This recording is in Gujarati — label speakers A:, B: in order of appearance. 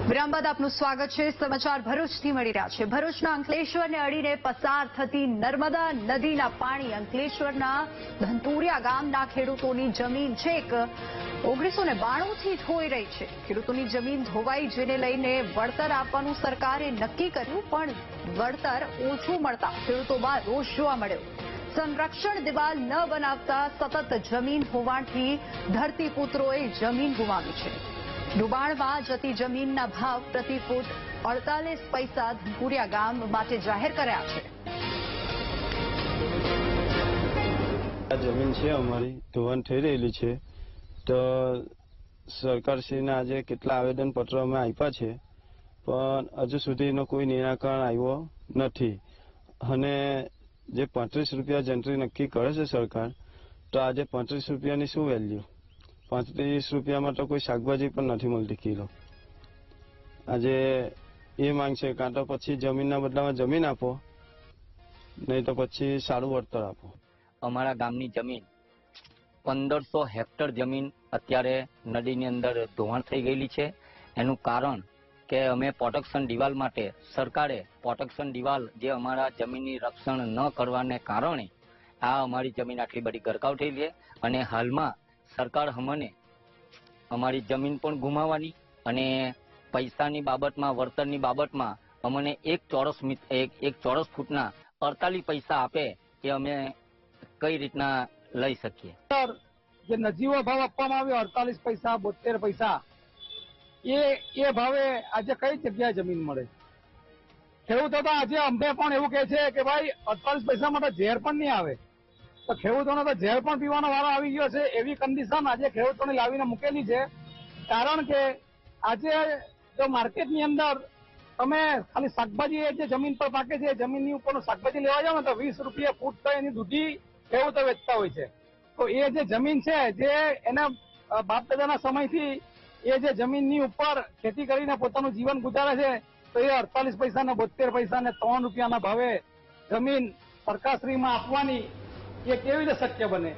A: વિરામ બાદ આપનું સ્વાગત છે। સમાચાર ભરૂચથી મળી રહ્યા છે। ભરૂચના અંકલેશ્વરને અડીને પસાર થતી નર્મદા નદીના પાણી અંકલેશ્વરના ધનતુરિયા ગામના ખેડૂતોની જમીન છેક 1992થી ધોઈ રહી છે। ખેડૂતોની જમીન ધોવાઈ જેને લઈને વળતર આપવાનું સરકારે નક્કી કર્યું, પણ વળતર ઓછું મળતા ખેડૂતોમાં રોષ જોવા મળ્યો। સંરક્ષણ દિવાલ ન બનાવતા સતત જમીન હોવાથી ધરતીપુત્રોએ જમીન ગુમાવી છે। ડુબાણમાં જતી જમીનના ભાવ પ્રતિ ફૂટ 48 પૈસા ધનપુરિયા ગામ માટે જાહેર કર્યા છે।
B: આ જમીન છે અમારી ધોવાણ થઈ રહેલી છે, તો સરકારશ્રીને આજે કેટલા આવેદનપત્રો અમે આપ્યા છે, પણ હજુ સુધીનો કોઈ નિરાકરણ આવ્યો નથી। અને જે 35 રૂપિયા જંત્રી નક્કી કરે છે સરકાર, તો આજે 35 રૂપિયાની શું વેલ્યુ? 35 રૂપિયામાં તો કોઈ શાકભાજી પણ નથી મળતી કિલો। આજે એ માંગ છે, કાં તો પછી જમીનના બદલામાં જમીન આપો, નહીં તો પછી સારું વળતર આપો।
C: અમારા ગામની જમીન 1500 હેક્ટર જમીન અત્યારે નદીની અંદર ધોવાણ થઈ ગયેલી છે। એનું કારણ કે અમે પ્રોટેક્શન દિવાલ માટે સરકારે પ્રોટેક્શન દિવાલ જે અમારા જમીનની રક્ષણ ન કરવાને કારણે આ અમારી જમીન આટલી બધી ગરકાવ થઈ છે। અને હાલમાં સરકાર અમને અમારી જમીન પણ ગુમાવવાની અને પૈસાની બાબતમાં વળતરની બાબતમાં અમને એક ચોરસ ફૂટના 48 પૈસા આપે એ અમે કઈ રીતના લઈ શકીએ?
D: જે નજીવો ભાવ આપવામાં આવ્યો 48 પૈસા 72 પૈસા એ ભાવે આજે કઈ જગ્યાએ જમીન મળે? ખેડૂતો તો આજે અમને પણ એવું કહે છે કે ભાઈ 48 પૈસામાં તો ઝેર પણ નહીં આવે, તો ખેડૂતોને તો ઝેર પણ પીવાનો વારો આવી ગયો છે। એવી કન્ડિશન આજે ખેડૂતોને લાવીને મૂકેલી છે, કારણ કે આજે જો માર્કેટની અંદર તમે ખાલી શાકભાજી જે જમીન પર પાકે છે, જમીનની ઉપરનું શાકભાજી લેવા જાવ ને તો 20 રૂપિયા ફૂટ તો એની દૂધી ખેડૂતો વેચતા હોય છે। તો એ જે જમીન છે, જે એના બાપ દાદાના સમયથી એ જે જમીનની ઉપર ખેતી કરીને પોતાનું જીવન ગુજારે છે, તો એ 48 પૈસા ને 72 પૈસા ને 3 રૂપિયાના ભાવે જમીન સરકારશ્રીમાં આપવાની એ કેવી રીતે શક્ય બને?